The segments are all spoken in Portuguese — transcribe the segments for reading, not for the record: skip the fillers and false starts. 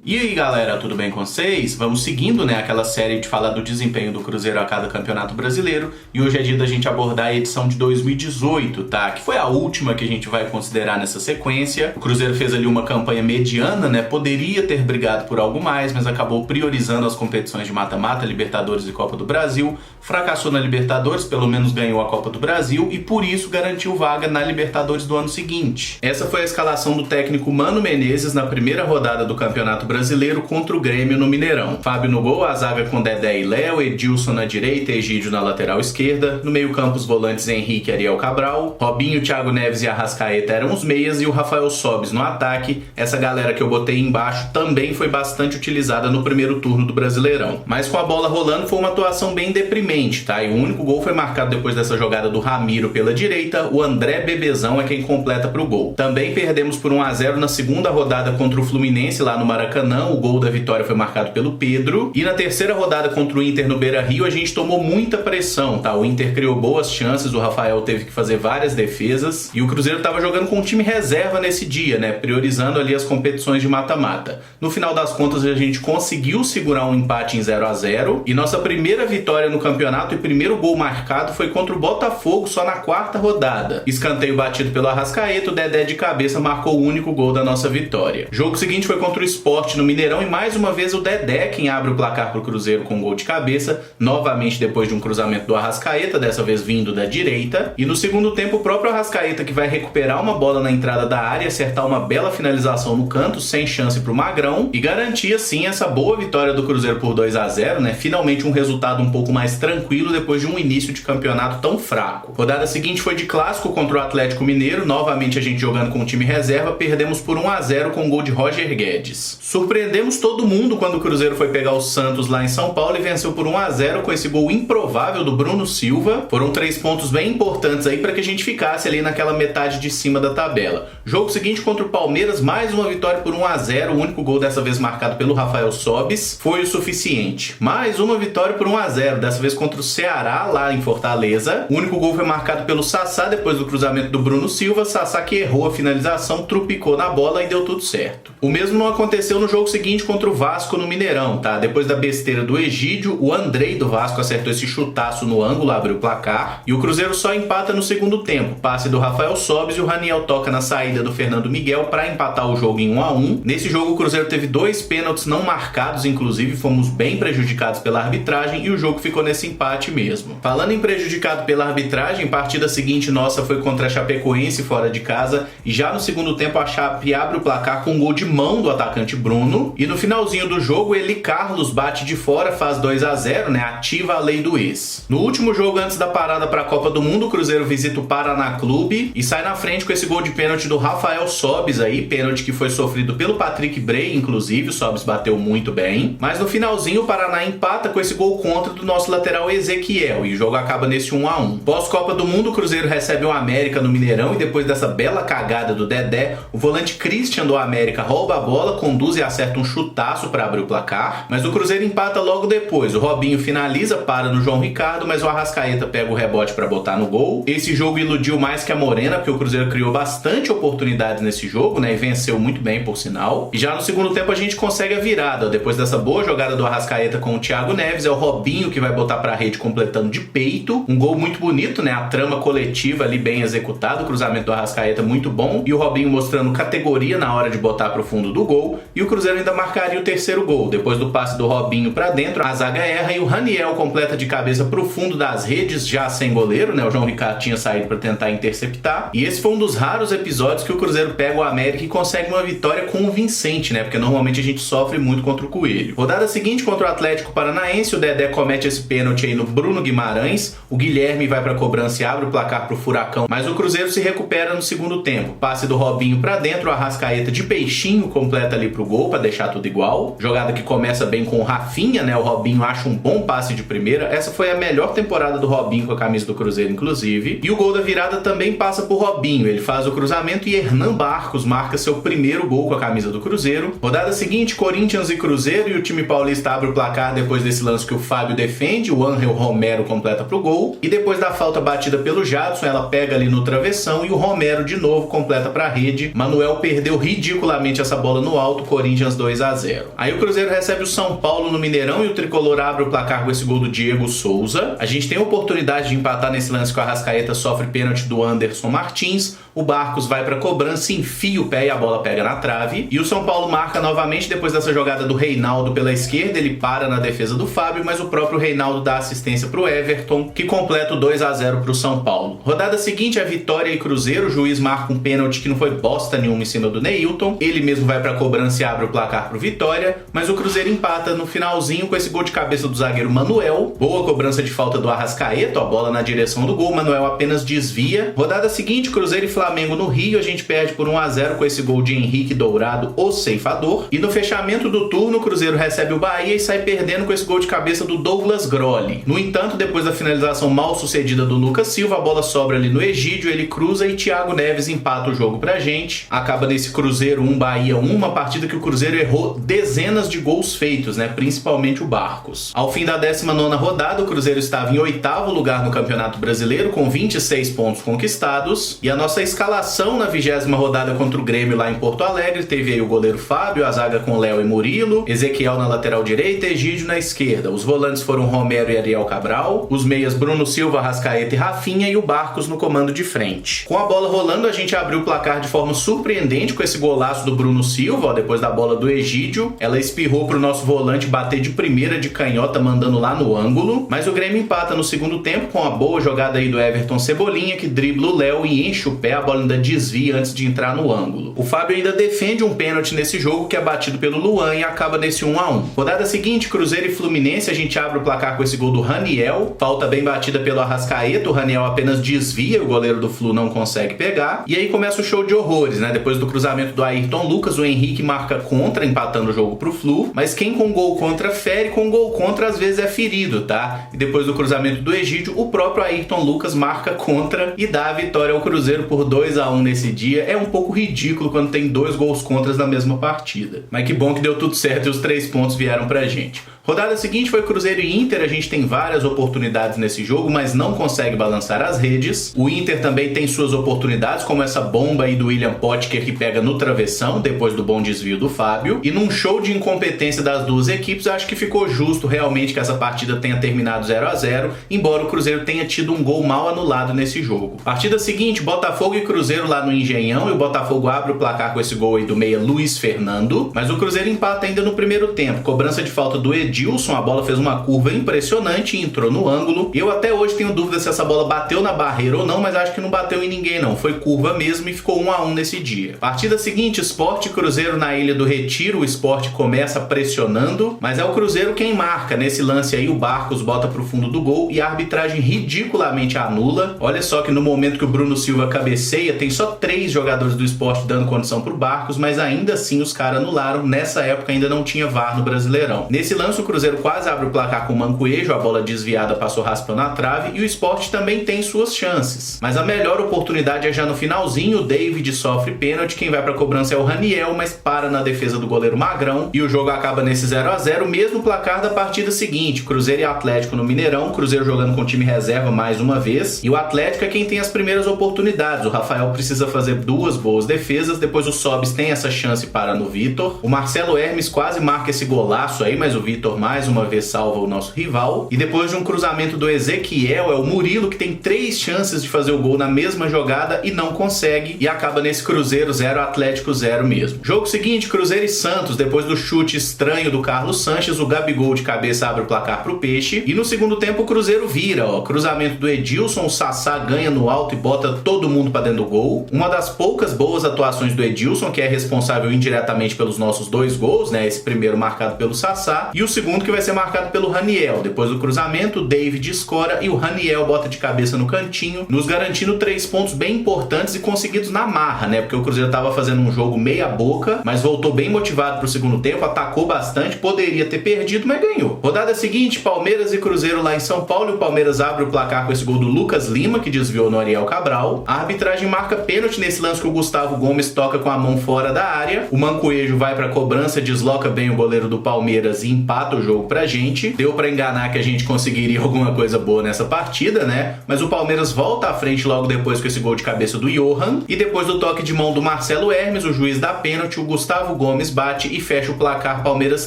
E aí galera, tudo bem com vocês? Vamos seguindo, aquela série de falar do desempenho do Cruzeiro a cada campeonato brasileiro. E hoje é dia da gente abordar a edição de 2018, tá? Que foi a última que a gente vai considerar nessa sequência. O Cruzeiro fez ali uma campanha mediana, poderia ter brigado por algo mais, mas acabou priorizando as competições de mata-mata, Libertadores e Copa do Brasil. Fracassou na Libertadores, pelo menos ganhou a Copa do Brasil e por isso garantiu vaga na Libertadores do ano seguinte. Essa foi a escalação do técnico Mano Menezes na primeira rodada do Campeonato Brasileiro contra o Grêmio no Mineirão. Fábio no gol, a zaga com Dedé e Léo, Edilson na direita, Egídio na lateral esquerda. No meio-campo, os volantes Henrique e Ariel Cabral. Robinho, Thiago Neves e Arrascaeta eram os meias e o Rafael Sobis no ataque. Essa galera que eu botei embaixo também foi bastante utilizada no primeiro turno do Brasileirão. Mas com a bola rolando foi uma atuação bem deprimente, tá? E o único gol foi marcado depois dessa jogada do Ramiro pela direita. O André Bebezão é quem completa pro gol. Também perdemos por 1-0 na segunda rodada contra o Fluminense lá no Maracanã. O gol da vitória foi marcado pelo Pedro. E na terceira rodada contra o Inter no Beira-Rio, a gente tomou muita pressão, tá? O Inter criou boas chances, o Rafael teve que fazer várias defesas. E o Cruzeiro tava jogando com um time reserva nesse dia, priorizando ali as competições de mata-mata. No final das contas, a gente conseguiu segurar um empate em 0-0. E nossa primeira vitória no campeonato e primeiro gol marcado foi contra o Botafogo só na quarta rodada. Escanteio batido pelo Arrascaeta, o Dedé de cabeça marcou o único gol da nossa vitória. O jogo seguinte foi contra o Sport no Mineirão e mais uma vez o Dedé quem abre o placar pro Cruzeiro com um gol de cabeça, novamente depois de um cruzamento do Arrascaeta, dessa vez vindo da direita. E no segundo tempo o próprio Arrascaeta que vai recuperar uma bola na entrada da área, acertar uma bela finalização no canto, sem chance pro Magrão, e garantir assim essa boa vitória do Cruzeiro por 2-0, finalmente um resultado um pouco mais tranquilo depois de um início de campeonato tão fraco. Rodada seguinte foi de clássico contra o Atlético Mineiro, novamente a gente jogando com o time reserva, perdemos por 1-0 com o gol de Roger Guedes. Surpreendemos todo mundo quando o Cruzeiro foi pegar o Santos lá em São Paulo e venceu por 1-0 com esse gol improvável do Bruno Silva. Foram 3 pontos bem importantes aí para que a gente ficasse ali naquela metade de cima da tabela. Jogo seguinte contra o Palmeiras, mais uma vitória por 1-0, o único gol dessa vez marcado pelo Rafael Sobis foi o suficiente. Mais uma vitória por 1-0, dessa vez contra o Ceará lá em Fortaleza. O único gol foi marcado pelo Sassá depois do cruzamento do Bruno Silva. Sassá que errou a finalização, trupicou na bola e deu tudo certo. O mesmo não aconteceu no jogo seguinte contra o Vasco no Mineirão, tá? Depois da besteira do Egídio, o Andrei do Vasco acertou esse chutaço no ângulo, abriu o placar, e o Cruzeiro só empata no segundo tempo. Passe do Rafael Sobis e o Raniel toca na saída do Fernando Miguel para empatar o jogo em 1-1. Nesse jogo o Cruzeiro teve 2 pênaltis não marcados, inclusive fomos bem prejudicados pela arbitragem e o jogo ficou nesse empate mesmo. Falando em prejudicado pela arbitragem, partida seguinte nossa foi contra a Chapecoense fora de casa e já no segundo tempo a Chape abre o placar com um gol de mão do atacante Bruno e no finalzinho do jogo ele Carlos bate de fora, faz 2-0, ativa a lei do ex. No último jogo antes da parada para a Copa do Mundo, o Cruzeiro visita o Paraná Clube e sai na frente com esse gol de pênalti do Rafael Sobis aí, pênalti que foi sofrido pelo Patrick Bray, inclusive, o Sobis bateu muito bem, mas no finalzinho o Paraná empata com esse gol contra do nosso lateral Ezequiel e o jogo acaba nesse 1-1. Pós-Copa do Mundo, o Cruzeiro recebe o América no Mineirão e depois dessa bela cagada do Dedé, o volante Christian do América rouba a bola, conduz e acerta um chutaço para abrir o placar, mas o Cruzeiro empata logo depois. O Robinho finaliza, para no João Ricardo, mas o Arrascaeta pega o rebote para botar no gol. Esse jogo iludiu mais que a Morena, porque o Cruzeiro criou bastante oportunidades nesse jogo, e venceu muito bem, por sinal. E já no segundo tempo a gente consegue a virada. Depois dessa boa jogada do Arrascaeta com o Thiago Neves, é o Robinho que vai botar para a rede completando de peito. Um gol muito bonito, a trama coletiva ali bem executada, o cruzamento do Arrascaeta muito bom e o Robinho mostrando categoria na hora de botar pro fundo do gol. E o Cruzeiro ainda marcaria o terceiro gol. Depois do passe do Robinho para dentro, a zaga erra e o Raniel completa de cabeça pro fundo das redes, já sem goleiro, o João Ricardo tinha saído para tentar interceptar. E esse foi um dos raros episódios que o Cruzeiro pega o América e consegue uma vitória convincente, porque normalmente a gente sofre muito contra o Coelho. Rodada seguinte contra o Atlético Paranaense, o Dedé comete esse pênalti aí no Bruno Guimarães, o Guilherme vai para cobrança e abre o placar pro Furacão, mas o Cruzeiro se recupera no segundo tempo. Passe do Robinho para dentro, o Arrascaeta de peixinho completa ali pro gol para deixar tudo igual. Jogada que começa bem com o Rafinha, o Robinho acha um bom passe de primeira. Essa foi a melhor temporada do Robinho com a camisa do Cruzeiro, inclusive. E o gol da virada também passa por Robinho. Ele faz o cruzamento e Hernan Barcos marca seu primeiro gol com a camisa do Cruzeiro. Rodada seguinte, Corinthians e Cruzeiro, e o time paulista abre o placar depois desse lance que o Fábio defende, o Ángel Romero completa pro gol. E depois da falta batida pelo Jadson, ela pega ali no travessão e o Romero de novo completa pra rede. Manuel perdeu ridiculamente essa bola no alto, Corinthians Corinthians 2-0. Aí o Cruzeiro recebe o São Paulo no Mineirão e o Tricolor abre o placar com esse gol do Diego Souza. A gente tem a oportunidade de empatar nesse lance que o Arrascaeta sofre pênalti do Anderson Martins. O Barcos vai pra cobrança, enfia o pé e a bola pega na trave. E o São Paulo marca novamente depois dessa jogada do Reinaldo pela esquerda. Ele para na defesa do Fábio, mas o próprio Reinaldo dá assistência pro Everton, que completa o 2-0 pro São Paulo. Rodada seguinte, a Vitória e Cruzeiro. O juiz marca um pênalti que não foi bosta nenhuma em cima do Neilton. Ele mesmo vai pra cobrança e abre o placar pro Vitória, mas o Cruzeiro empata no finalzinho com esse gol de cabeça do zagueiro Manuel. Boa cobrança de falta do Arrascaeta, a bola na direção do gol. Manuel apenas desvia. Rodada seguinte, Cruzeiro e Flamengo no Rio. A gente perde por 1-0 com esse gol de Henrique Dourado, o ceifador. E no fechamento do turno, o Cruzeiro recebe o Bahia e sai perdendo com esse gol de cabeça do Douglas Grolli. No entanto, depois da finalização mal sucedida do Lucas Silva, a bola sobra ali no Egídio, ele cruza e Thiago Neves empata o jogo pra gente. Acaba nesse Cruzeiro 1, Bahia 1, uma partida que o Cruzeiro errou dezenas de gols feitos, né? Principalmente o Barcos. Ao fim da 19ª rodada, o Cruzeiro estava em 8º lugar no Campeonato Brasileiro, com 26 pontos conquistados. E a nossa escalação na 20ª rodada contra o Grêmio lá em Porto Alegre teve aí o goleiro Fábio, a zaga com Léo e Murilo, Ezequiel na lateral direita e Egídio na esquerda. Os volantes foram Romero e Ariel Cabral, os meias Bruno Silva, Arrascaeta e Rafinha e o Barcos no comando de frente. Com a bola rolando, a gente abriu o placar de forma surpreendente com esse golaço do Bruno Silva, ó, depois da bola do Egídio. Ela espirrou pro nosso volante bater de primeira de canhota, mandando lá no ângulo, mas o Grêmio empata no segundo tempo com a boa jogada aí do Everton Cebolinha, que dribla o Léo e enche o pé, a bola ainda desvia antes de entrar no ângulo. O Fábio ainda defende um pênalti nesse jogo, que é batido pelo Luan e acaba nesse 1-1. Rodada seguinte, Cruzeiro e Fluminense, a gente abre o placar com esse gol do Raniel, falta bem batida pelo Arrascaeta, o Raniel apenas desvia, o goleiro do Flu não consegue pegar, e aí começa o show de horrores, né? Depois do cruzamento do Ayrton Lucas, o Henrique marca contra, empatando o jogo pro Flu, mas quem com gol contra fere, com gol contra às vezes é ferido, tá? E depois do cruzamento do Egídio, o próprio Ayrton Lucas marca contra e dá a vitória ao Cruzeiro por 2-1 nesse dia. É um pouco ridículo quando tem 2 gols contras na mesma partida, mas que bom que deu tudo certo e os 3 pontos vieram pra gente. Rodada seguinte foi Cruzeiro e Inter, a gente tem várias oportunidades nesse jogo, mas não consegue balançar as redes. O Inter também tem suas oportunidades, como essa bomba aí do William Potker que pega no travessão, depois do bom desvio do Fábio. E num show de incompetência das duas equipes, eu acho que ficou justo realmente que essa partida tenha terminado 0-0, embora o Cruzeiro tenha tido um gol mal anulado nesse jogo. Partida seguinte, Botafogo e Cruzeiro lá no Engenhão, e o Botafogo abre o placar com esse gol aí do meia Luiz Fernando, mas o Cruzeiro empata ainda no primeiro tempo. Cobrança de falta do Edilson, a bola fez uma curva impressionante e entrou no ângulo. Eu até hoje tenho dúvida se essa bola bateu na barreira ou não, mas acho que não bateu em ninguém não. Foi curva mesmo e ficou 1-1 nesse dia. Partida seguinte, Sport e Cruzeiro na Ilha do Retiro. O Sport começa pressionando, mas é o Cruzeiro quem marca. Nesse lance aí o Barcos bota pro fundo do gol e a arbitragem ridiculamente anula. Olha só que no momento que o Bruno Silva cabeceia, tem só 3 jogadores do Sport dando condição pro Barcos, mas ainda assim os caras anularam. Nessa época ainda não tinha VAR no Brasileirão. Nesse lance o Cruzeiro quase abre o placar com o Mancoejo, a bola desviada passou raspando a trave e o Sport também tem suas chances. Mas a melhor oportunidade é já no finalzinho, o David sofre pênalti, quem vai pra cobrança é o Raniel, mas para na defesa do goleiro Magrão e o jogo acaba nesse 0-0, mesmo placar da partida seguinte, Cruzeiro e Atlético no Mineirão, Cruzeiro jogando com time reserva mais uma vez, e o Atlético é quem tem as primeiras oportunidades. O Rafael precisa fazer 2 boas defesas, depois o Sobis tem essa chance para no Vitor, o Marcelo Hermes quase marca esse golaço aí, mas o Vitor mais uma vez salva o nosso rival, e depois de um cruzamento do Ezequiel, é o Murilo que tem 3 chances de fazer o gol na mesma jogada e não consegue, e acaba nesse Cruzeiro 0, Atlético 0 mesmo. Jogo seguinte, Cruzeiro e Santos, depois do chute estranho do Carlos Sanches, o Gabigol de cabeça abre o placar pro Peixe, e no segundo tempo o Cruzeiro vira, ó, cruzamento do Edilson, o Sassá ganha no alto e bota todo mundo pra dentro do gol. Uma das poucas boas atuações do Edilson, que é responsável indiretamente pelos nossos 2 gols, né, esse primeiro marcado pelo Sassá, e o segundo que vai ser marcado pelo Raniel. Depois do cruzamento, o David escora e o Raniel bota de cabeça no cantinho, nos garantindo 3 pontos bem importantes e conseguidos na marra, né? Porque o Cruzeiro tava fazendo um jogo meia boca, mas voltou bem motivado pro segundo tempo, atacou bastante, poderia ter perdido, mas ganhou. Rodada seguinte, Palmeiras e Cruzeiro lá em São Paulo, e o Palmeiras abre o placar com esse gol do Lucas Lima, que desviou no Ariel Cabral. A arbitragem marca pênalti nesse lance que o Gustavo Gomes toca com a mão fora da área. O Mancoejo vai pra cobrança, desloca bem o goleiro do Palmeiras e empata empata o jogo pra gente. Deu pra enganar que a gente conseguiria alguma coisa boa nessa partida, né? Mas o Palmeiras volta à frente logo depois com esse gol de cabeça do Johan. E depois do toque de mão do Marcelo Hermes, o juiz dá pênalti, o Gustavo Gomes bate e fecha o placar. Palmeiras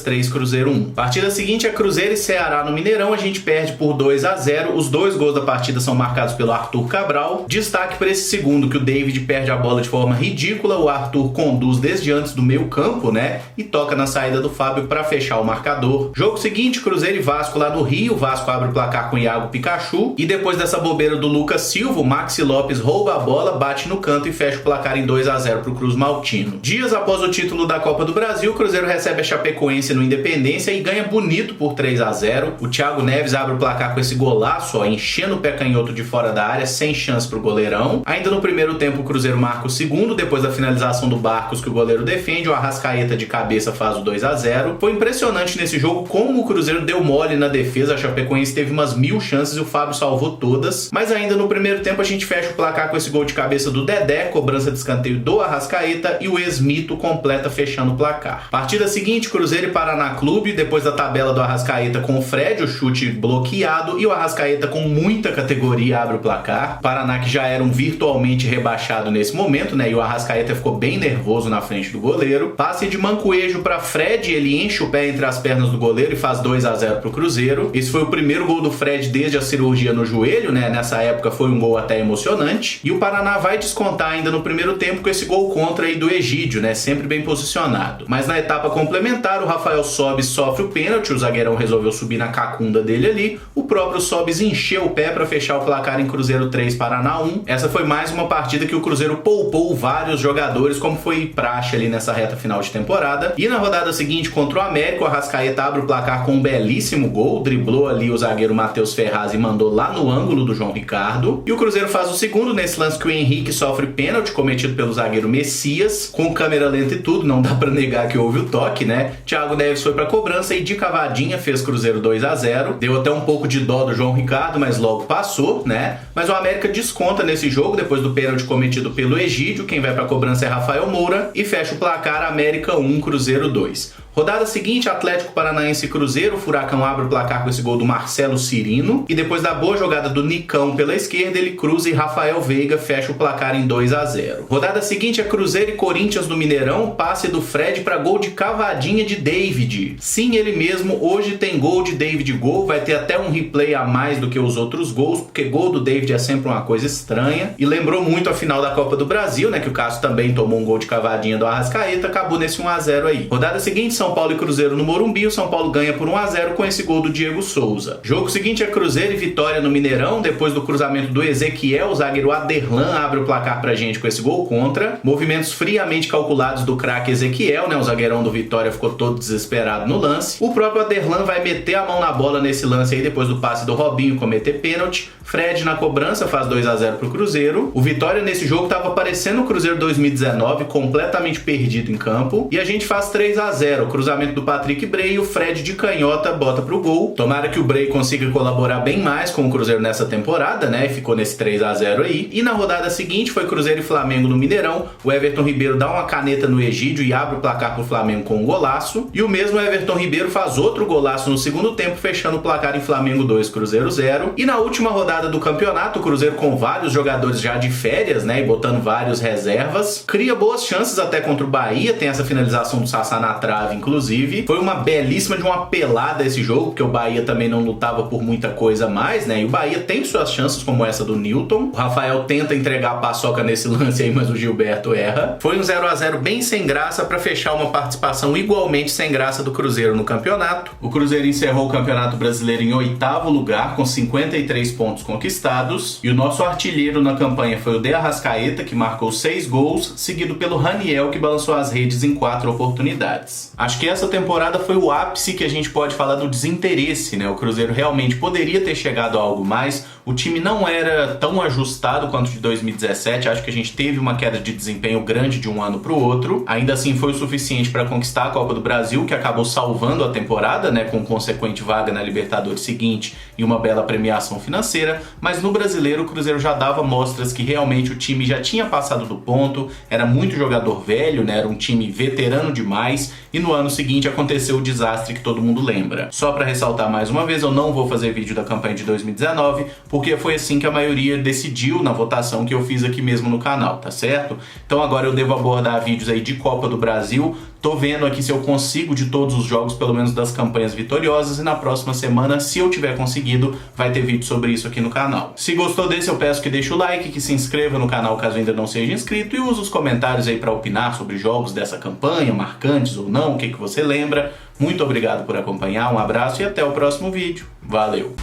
3, Cruzeiro 1. Partida seguinte é Cruzeiro e Ceará no Mineirão. A gente perde por 2-0. Os dois gols da partida são marcados pelo Arthur Cabral. Destaque para esse segundo, que o David perde a bola de forma ridícula. O Arthur conduz desde antes do meio campo, né? E toca na saída do Fábio para fechar o marcador. Jogo seguinte, Cruzeiro e Vasco lá no Rio. O Vasco abre o placar com o Iago Pikachu. E depois dessa bobeira do Lucas Silva, o Maxi Lopes rouba a bola, bate no canto e fecha o placar em 2-0 para o Cruz Maltino. Dias após o título da Copa do Brasil, o Cruzeiro recebe a Chapecoense no Independência e ganha bonito por 3-0. O Thiago Neves abre o placar com esse golaço, ó, enchendo o pé canhoto de fora da área, sem chance pro goleirão. Ainda no primeiro tempo, o Cruzeiro marca o segundo, depois da finalização do Barcos que o goleiro defende. O Arrascaeta de cabeça faz o 2-0. Foi impressionante nesse jogo como o Cruzeiro deu mole na defesa. A Chapecoense teve umas 1000 chances e o Fábio salvou todas. Mas ainda no primeiro tempo a gente fecha o placar com esse gol de cabeça do Dedé, cobrança de escanteio do Arrascaeta e o ex-mito completa fechando o placar. Partida seguinte, Cruzeiro e Paraná Clube, depois da tabela do Arrascaeta com o Fred, o chute bloqueado, e o Arrascaeta com muita categoria abre o placar. Paraná que já era um virtualmente rebaixado nesse momento, né? E o Arrascaeta ficou bem nervoso na frente do goleiro. Passe de Mancoejo para Fred, ele enche o pé entre as pernas do goleiro e faz 2-0 pro Cruzeiro. Esse foi o primeiro gol do Fred desde a cirurgia no joelho, né? Nessa época foi um gol até emocionante. E o Paraná vai descontar ainda no primeiro tempo com esse gol contra aí do Egídio, né? Sempre bem posicionado. Mas na etapa complementar, o Rafael Sobis sofre o pênalti, o zagueirão resolveu subir na cacunda dele ali. O próprio Sobis encheu o pé para fechar o placar em Cruzeiro 3, Paraná 1. Essa foi mais uma partida que o Cruzeiro poupou vários jogadores, como foi praxe ali nessa reta final de temporada. E na rodada seguinte contra o América, o Arrascaeta abre o placar com um belíssimo gol, driblou ali o zagueiro Matheus Ferraz e mandou lá no ângulo do João Ricardo. E o Cruzeiro faz o segundo nesse lance que o Henrique sofre pênalti cometido pelo zagueiro Messias, com câmera lenta e tudo, não dá pra negar que houve o toque, né? Thiago Neves foi pra cobrança e de cavadinha fez Cruzeiro 2-0. Deu até um pouco de dó do João Ricardo, mas logo passou, né? Mas o América desconta nesse jogo depois do pênalti cometido pelo Egídio. Quem vai pra cobrança é Rafael Moura e fecha o placar América 1, Cruzeiro 2. Rodada seguinte, Atlético Paranaense e Cruzeiro. O Furacão abre o placar com esse gol do Marcelo Cirino. E depois da boa jogada do Nicão pela esquerda, ele cruza e Rafael Veiga fecha o placar em 2-0. Rodada seguinte é Cruzeiro e Corinthians no Mineirão. Passe do Fred para gol de cavadinha de David. Sim, ele mesmo. Hoje tem gol de David gol. Vai ter até um replay a mais do que os outros gols, porque gol do David é sempre uma coisa estranha. E lembrou muito a final da Copa do Brasil, né? Que o Cássio também tomou um gol de cavadinha do Arrascaeta. Acabou nesse 1-0 aí. Rodada seguinte, São Paulo e Cruzeiro no Morumbi. O São Paulo ganha por 1-0 com esse gol do Diego Souza. Jogo seguinte é Cruzeiro e Vitória no Mineirão. Depois do cruzamento do Ezequiel, o zagueiro Aderlan abre o placar pra gente com esse gol contra. Movimentos friamente calculados do craque Ezequiel, né? O zagueirão do Vitória ficou todo desesperado no lance. O próprio Aderlan vai meter a mão na bola nesse lance aí, depois do passe do Robinho cometer pênalti. Fred na cobrança faz 2-0 pro Cruzeiro. O Vitória nesse jogo tava parecendo o Cruzeiro 2019, completamente perdido em campo. E a gente faz 3-0. Cruzamento do Patrick Bray e o Fred de canhota bota pro gol. Tomara que o Bray consiga colaborar bem mais com o Cruzeiro nessa temporada, né? E ficou nesse 3-0 aí. E na rodada seguinte foi Cruzeiro e Flamengo no Mineirão. O Everton Ribeiro dá uma caneta no Egídio e abre o placar pro Flamengo com um golaço. E o mesmo Everton Ribeiro faz outro golaço no segundo tempo, fechando o placar em Flamengo 2, Cruzeiro 0. E na última rodada do campeonato, o Cruzeiro com vários jogadores já de férias, né? E botando vários reservas. Cria boas chances até contra o Bahia. Tem essa finalização do Sassá na trave, inclusive. Foi uma belíssima de uma pelada esse jogo, porque o Bahia também não lutava por muita coisa mais, né? E o Bahia tem suas chances, como essa do Newton. O Rafael tenta entregar a paçoca nesse lance aí, mas o Gilberto erra. Foi um 0-0 bem sem graça para fechar uma participação igualmente sem graça do Cruzeiro no campeonato. O Cruzeiro encerrou o Campeonato Brasileiro em 8º lugar, com 53 pontos conquistados. E o nosso artilheiro na campanha foi o De Arrascaeta, que marcou 6 gols, seguido pelo Raniel, que balançou as redes em 4 oportunidades. Acho que essa temporada foi o ápice que a gente pode falar do desinteresse, né? O Cruzeiro realmente poderia ter chegado a algo mais. O time não era tão ajustado quanto de 2017, acho que a gente teve uma queda de desempenho grande de um ano para o outro. Ainda assim foi o suficiente para conquistar a Copa do Brasil, que acabou salvando a temporada, né, com consequente vaga na Libertadores seguinte e uma bela premiação financeira, mas no Brasileiro o Cruzeiro já dava mostras que realmente o time já tinha passado do ponto, era muito jogador velho, né, era um time veterano demais, e no ano seguinte aconteceu o desastre que todo mundo lembra. Só para ressaltar mais uma vez, eu não vou fazer vídeo da campanha de 2019, porque foi assim que a maioria decidiu na votação que eu fiz aqui mesmo no canal, tá certo? Então agora eu devo abordar vídeos aí de Copa do Brasil. Tô vendo aqui se eu consigo de todos os jogos, pelo menos das campanhas vitoriosas, e na próxima semana, se eu tiver conseguido, vai ter vídeo sobre isso aqui no canal. Se gostou desse, eu peço que deixe o like, que se inscreva no canal caso ainda não seja inscrito, e use os comentários aí para opinar sobre jogos dessa campanha, marcantes ou não, o que você lembra. Muito obrigado por acompanhar, um abraço e até o próximo vídeo. Valeu!